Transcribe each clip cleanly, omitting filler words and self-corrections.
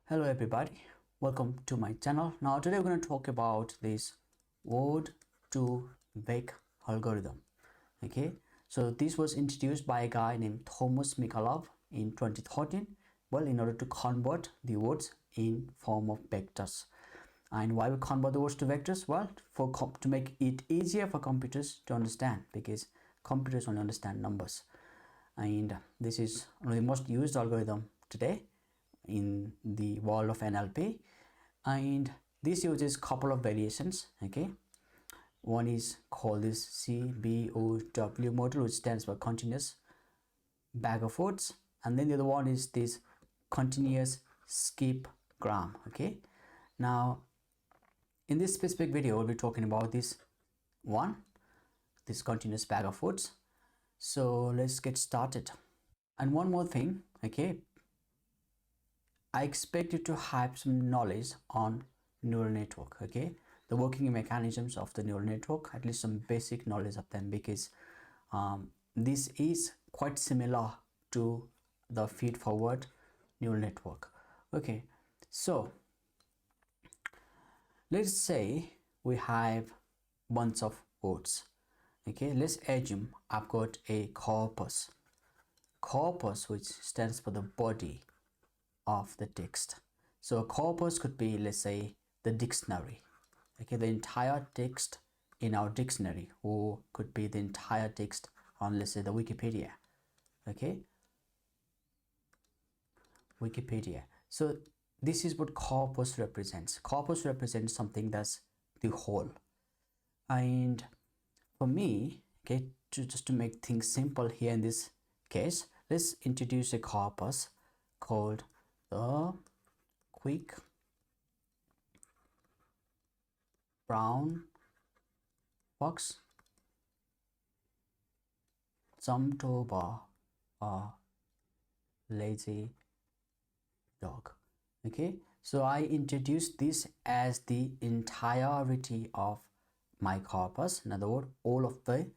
Hello everybody, welcome to my channel. Now today we're going to talk about this Word2Vec algorithm. Okay, so this was introduced by a guy named Thomas Mikhailov in 2013. Well, in order to convert the words in form of vectors. And why we convert the words to vectors? Well, to make it easier for computers to understand, because computers only understand numbers. And this is one of the most used algorithm today in the world of NLP, and this uses couple of variations. Okay, one is called this CBOW model, which stands for continuous bag of words, and then the other one is this continuous skip gram. Okay, now in this specific video we'll be talking about this continuous bag of words. So let's get started. And one more thing, okay, I expect you to have some knowledge on neural network, okay, the working mechanisms of the neural network, at least some basic knowledge of them, because this is quite similar to the feed-forward neural network. Okay, so let's say we have bunch of words. Okay, let's assume I've got a corpus, which stands for the body of the text. So a corpus could be, let's say, the dictionary, okay, the entire text in our dictionary, or could be the entire text on, let's say, the Wikipedia. Okay, Wikipedia. So this is what corpus represents. Corpus represents something that's the whole. And for me, okay, just to make things simple here in this case, let's introduce a corpus called the quick brown fox jumped over a lazy dog. Okay, so I introduced this as the entirety of my corpus, in other words, all of the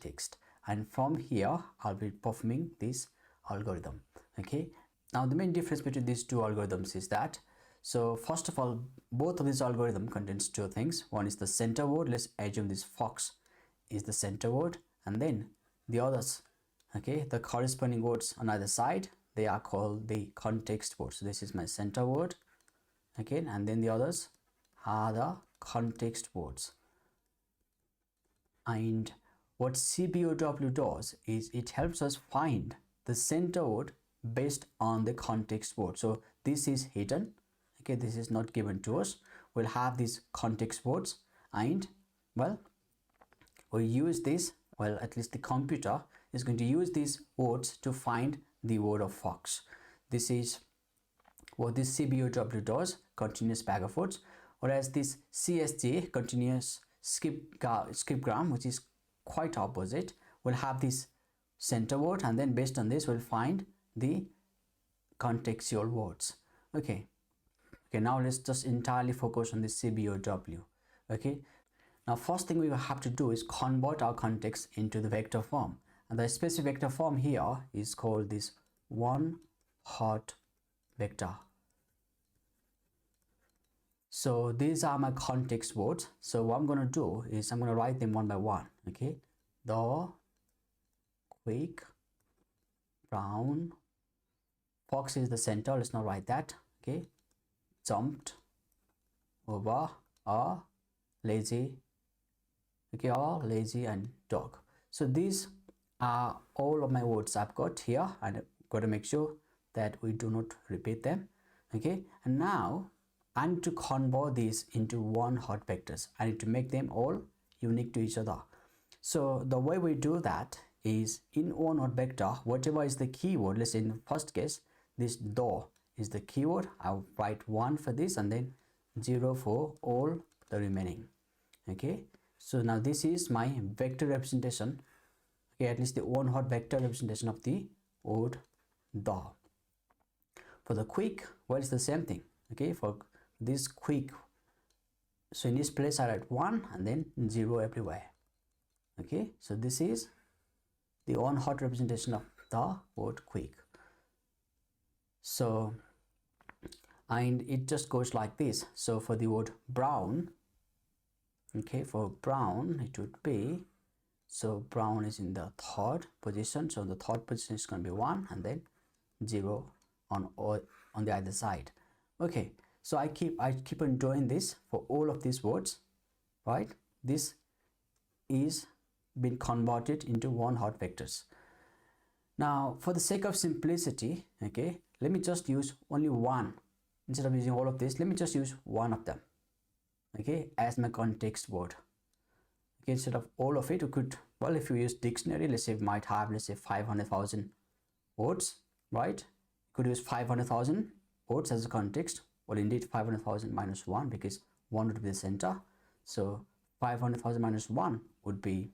text, and from here I'll be performing this algorithm. Okay, now the main difference between these two algorithms is that, so first of all, both of these algorithm contains two things. One is the center word. Let's assume this fox is the center word, and then the others, okay, the corresponding words on either side, they are called the context words. So this is my center word, okay, and then the others are the context words. And what CBOW does is it helps us find the center word based on the context word. So this is hidden, okay, this is not given to us. We'll have these context words, and well, we use this, well, at least the computer is going to use these words to find the word of fox. This is what this CBOW does, continuous bag of words, whereas this CSG, continuous skip gram, which is quite opposite, will have this center word, and then based on this we'll find the contextual words. Okay, now let's just entirely focus on this CBOW. Okay, now first thing we will have to do is convert our context into the vector form, and the specific vector form here is called this one hot vector. So these are my context words. So what I'm going to do is I'm going to write them one by one. Okay, the quick brown fox is the center. Let's not write that. Okay, jumped over a lazy, okay, or lazy and dog. So these are all of my words I've got here, and I've got to make sure that we do not repeat them. Okay, and now I need to convert these into one hot vectors. I need to make them all unique to each other. So the way we do that is, in one hot vector, whatever is the keyword, let's say in the first case, this do is the keyword. I'll write 1 for this and then 0 for all the remaining. Okay, so now this is my vector representation, okay, at least the one hot vector representation of the word do. For the quick, well, it's the same thing. Okay, for this quick, so in this place I write 1 and then 0 everywhere. Okay, so this is the one hot representation of the word quick. So and it just goes like this. So for the word brown, okay, for brown it would be, so brown is in the third position, so the third position is going to be 1 and then 0 on the other side. Okay, so I keep on doing this for all of these words, right? This is been converted into one hot vectors. Now for the sake of simplicity, okay, let me just use only one. Instead of using all of this, let me just use one of them, okay, as my context word. Okay, instead of all of it, we could, well, if you use dictionary, let's say it might have, let's say 500,000 words, right? You could use 500,000 words as a context. Well, indeed 500,000 minus 1, because 1 would be the center. So 500,000 minus 1 would be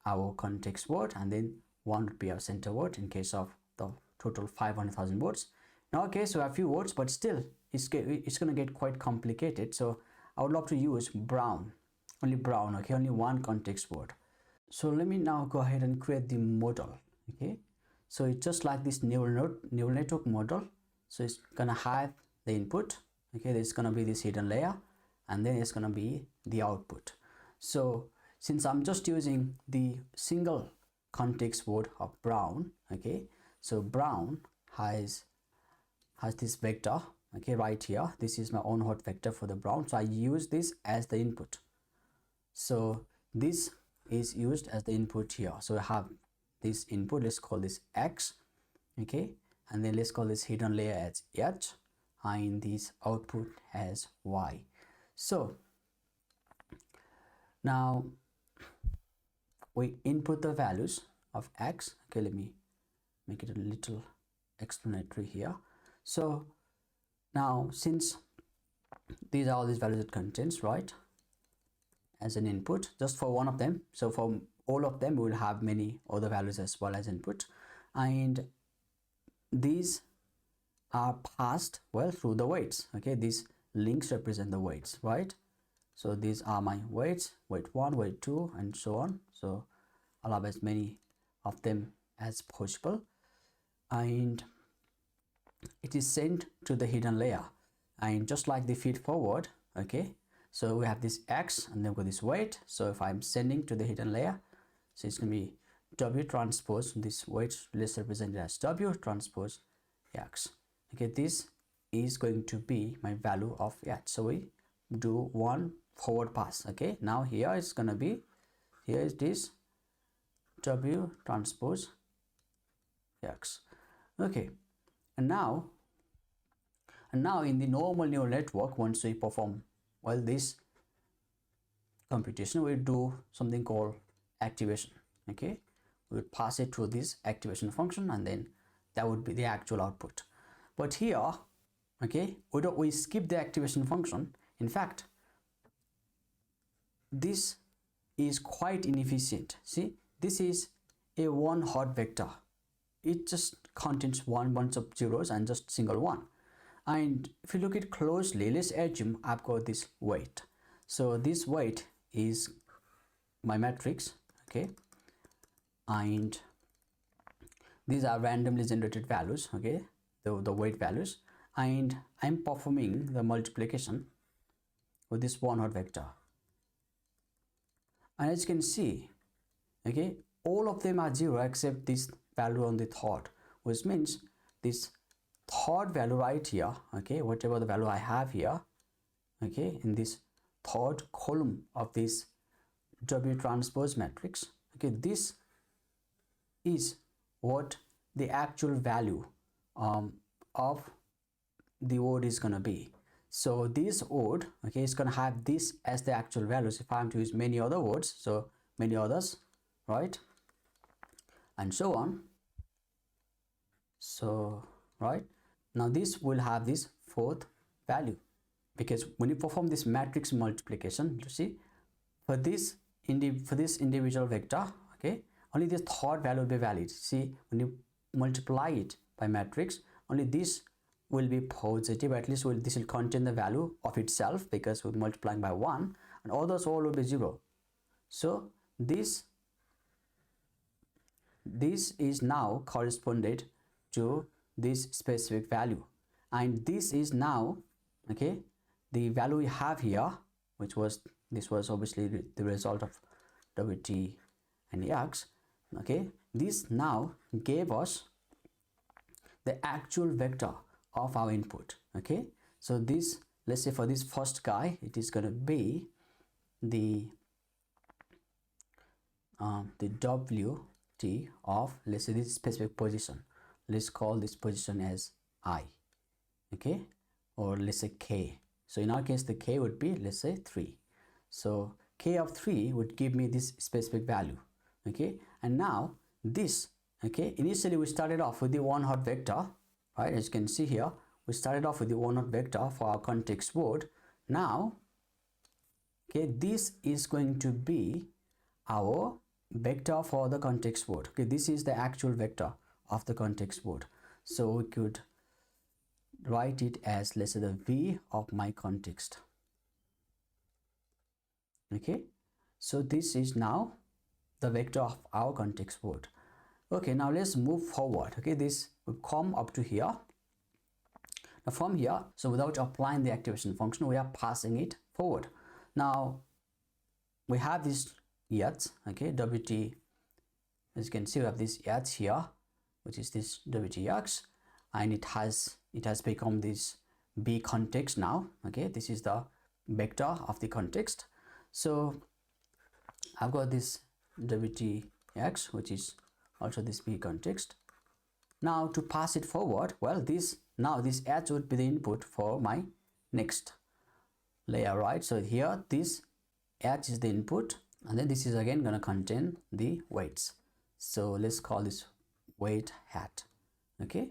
our context word, and then 1 would be our center word in case of the total 500,000 words. In our case, we have a few words, but still it's going to get quite complicated. So I would love to use brown, only brown, okay, only one context word. So let me now go ahead and create the model, okay. So it's just like this neural network model. So it's gonna have the input, okay, there's gonna be this hidden layer, and then it's gonna be the output. So since I'm just using the single context word of brown, okay, so brown has this vector, okay, right here. This is my own hot vector for the brown, so I use this as the input. So this is used as the input here. So I have this input, let's call this X, okay, and then let's call this hidden layer as H, and this output as Y. So now we input the values of X, okay, let me make it a little explanatory here. So now since these are all these values it contains, right, as an input just for one of them, so for all of them we will have many other values as well as input, and these are passed, well, through the weights, okay. These links represent the weights, right? So these are my weights, weight 1, weight 2, and so on. So I'll have as many of them as possible, and it is sent to the hidden layer, and just like the feed forward, okay, so we have this X and then we got this weight. So if I'm sending to the hidden layer, so it's going to be W transpose this weight, let's represent it as W transpose X, okay. This is going to be my value of X. So we do one forward pass, okay. Now here it's going to be, here is this W transpose X, okay. And now in the normal neural network, once we perform, well, this computation, we do something called activation, okay. We would pass it through this activation function, and then that would be the actual output. But here, okay, we skip the activation function. In fact, this is quite inefficient. See, this is a one hot vector. It just contains one bunch of zeros and just single one. And if you look at it closely, let's assume I've got this weight. So this weight is my matrix, okay, and these are randomly generated values, okay, the weight values, and I'm performing the multiplication with this one hot vector. And as you can see, okay, all of them are 0 except this value on the third, which means this third value right here, okay, whatever the value I have here, okay, in this third column of this W transpose matrix, okay, this is what the actual value of the word is gonna be. So this word, okay, is gonna have this as the actual values. If I am to use many other words, so many others, right, and so on. So right now this will have this fourth value, because when you perform this matrix multiplication, you see, for this individual vector, okay, only this third value will be valid. See, when you multiply it by matrix, only this will be positive, at least this will contain the value of itself, because we're multiplying by 1, and others all will be 0. So this is now corresponded to this specific value, and this is now okay, the value we have here, which was, this was obviously the result of wt and x, okay, this now gave us the actual vector of our input, okay. So this, let's say for this first guy, it is going to be the wt of, let's say, this specific position. Let's call this position as I, okay, or let's say k. So in our case the k would be, let's say, 3. So k of 3 would give me this specific value, okay. And now this, okay, initially we started off with the one hot vector, right? As you can see here, we started off with the one hot vector for our context word. Now, okay, this is going to be our vector for the context word, okay. This is the actual vector of the context word. So we could write it as, let's say, the v of my context, okay. So this is now the vector of our context word. Okay, now let's move forward, okay. This will come up to here. Now from here, so without applying the activation function, we are passing it forward. Now we have this yet, okay, wt, as you can see, we have this yet here, which is this wtx, and it has become this b context now, okay. This is the vector of the context. So I've got this wtx, which is also this b context. Now to pass it forward, well, this h would be the input for my next layer, right? So here this h is the input, and then this is again going to contain the weights. So let's call this weight hat, okay,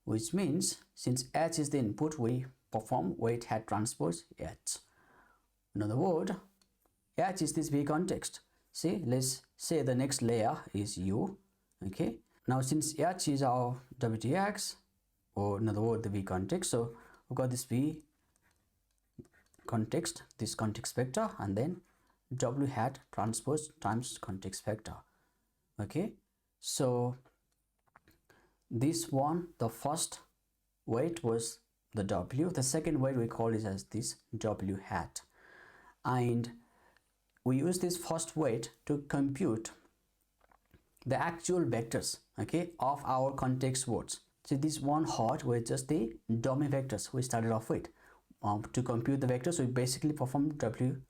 which means since h is the input, we perform weight hat transpose h. In other words, h is this b context. See, let's say the next layer is u, okay. Now since h is our wtx, or in other words the v context, so we've got this v context, this context vector, and then w hat transpose times context vector, okay. So this one, the first weight was the w, the second weight we call it as this w hat, and we use this first weight to compute the actual vectors, okay, of our context words. So this one hot was just the dummy vectors we started off with. To compute the vectors, we basically performed w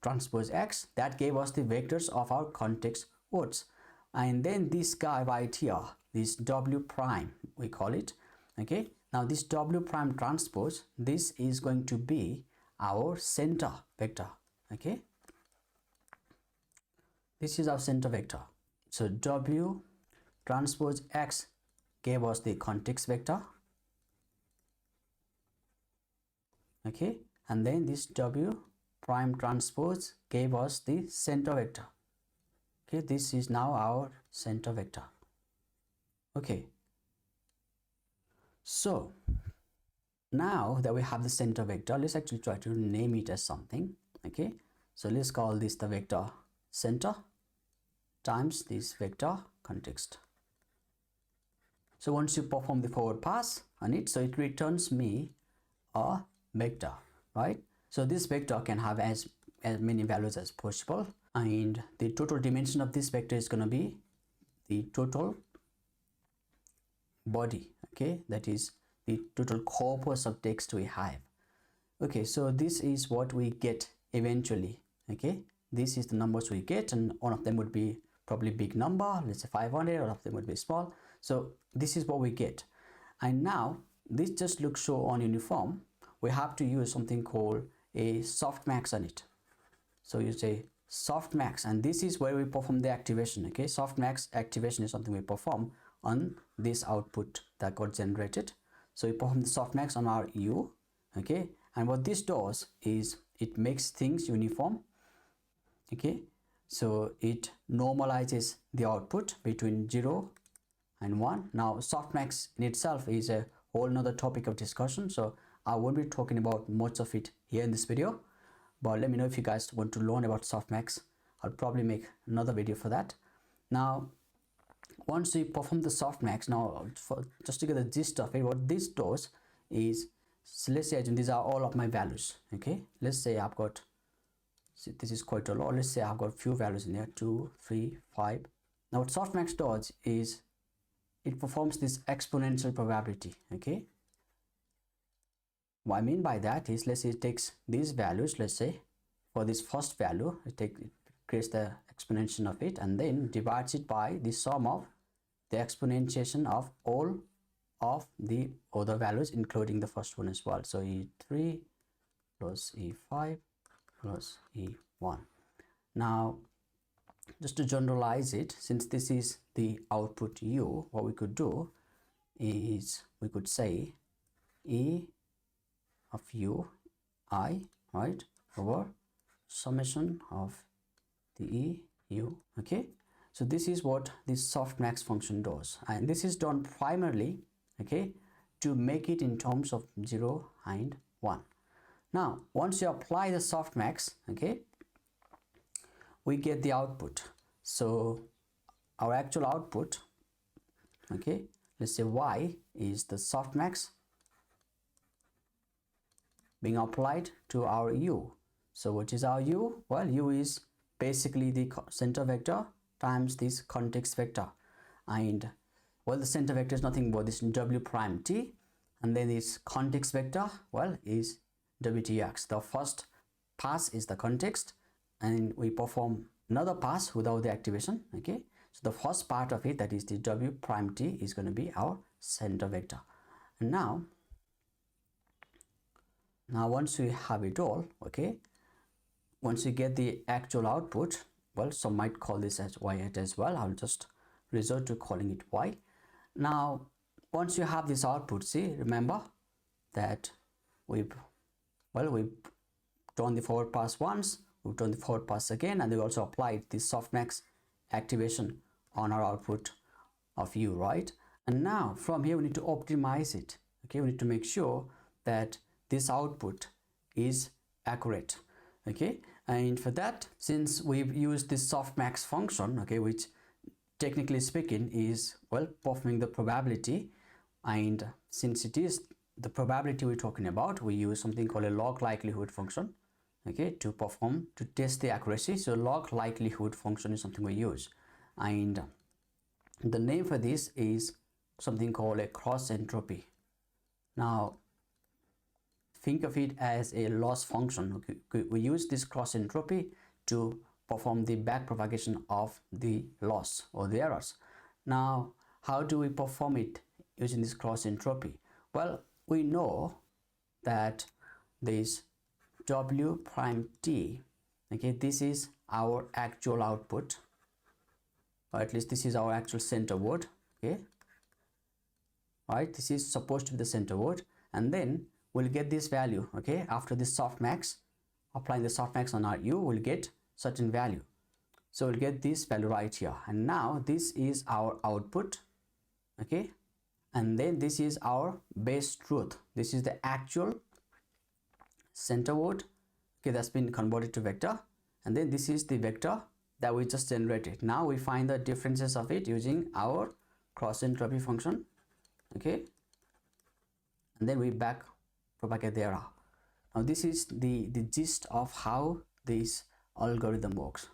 transpose x. That gave us the vectors of our context words. And then this guy right here, this w prime, we call it, okay. Now this w prime transpose, this is going to be our center vector, okay. This is our center vector. So w transpose x gave us the context vector, okay, and then this w prime transpose gave us the center vector, okay. This is now our center vector, okay. So now that we have the center vector, let's actually try to name it as something, okay. So let's call this the vector center times this vector context. So once you perform the forward pass on it, so it returns me a vector, right? So this vector can have as many values as possible, and the total dimension of this vector is going to be the total body, okay, that is the total corpus of text we have, okay. So this is what we get eventually, okay. This is the numbers we get, and one of them would be probably big number, let's say 500, one of them would be small. So this is what we get, and now this just looks so ununiform. We have to use something called a softmax on it. So you say softmax, and this is where we perform the activation, okay. Softmax activation is something we perform on this output that got generated. So we perform the softmax on our u, okay, and what this does is it makes things uniform, okay. So it normalizes the output between 0 and 1. Now softmax in itself is a whole nother topic of discussion, so I won't be talking about much of it here in this video, but let me know if you guys want to learn about softmax. I'll probably make another video for that. Now once we perform the softmax, now just to get the gist of it, what this does is So let's say these are all of my values. Okay, let's say I've got, see, this is quite a lot. Let's say I've got few values in here, 2, 3, 5. Now what Softmax does is it performs this exponential probability. Okay, what I mean by that is, let's say it takes these values, let's say for this first value, it creates the exponential of it and then divides it by the sum of the exponentiation of all of the other values, including the first one as well. So E3 plus E5 plus E1. Now, just to generalize it, since this is the output U, what we could do is we could say E of U I, right, over summation of the E U. Okay, so this is what this softmax function does, and this is done primarily, okay, to make it in terms of 0 and 1. Now once you apply the softmax, okay, we get the output. So our actual output, okay, let's say Y is the softmax being applied to our U. So what is our U? Well, U is basically the center vector times this context vector, and well, the center vector is nothing but this W prime T, and then this context vector, well, is WTX. The first pass is the context, and we perform another pass without the activation. Okay, so the first part of it, that is the W prime T, is going to be our center vector. And now once we have it all, okay, once we get the actual output, well, some might call this as Y as well. I'll just resort to calling it Y. Now once you have this output, see, remember that we've done the forward pass once, we've done the forward pass again, and we also applied the softmax activation on our output of U, right? And now from here we need to optimize it. Okay, we need to make sure that this output is accurate. Okay, and for that, since we've used this softmax function, okay, which technically speaking is, well, performing the probability, and since it is the probability we're talking about, we use something called a log likelihood function, okay, to test the accuracy. So log likelihood function is something we use, and the name for this is something called a cross entropy. Now think of it as a loss function. Okay, we use this cross entropy to perform the backpropagation of the loss or the errors. Now how do we perform it using this cross entropy? Well, we know that this W prime T, okay, this is our actual output, or at least this is our actual center word. Okay, right, this is supposed to be the center word, and then we'll get this value. Okay, after this softmax, applying the softmax on our U, we'll get certain value. So we'll get this value right here, and now this is our output. Okay, and then this is our base truth. This is the actual center word, okay, that's been converted to vector, and then this is the vector that we just generated. Now we find the differences of it using our cross entropy function. Okay, and then we back propagate the error. Now this is the gist of how this algorithm works.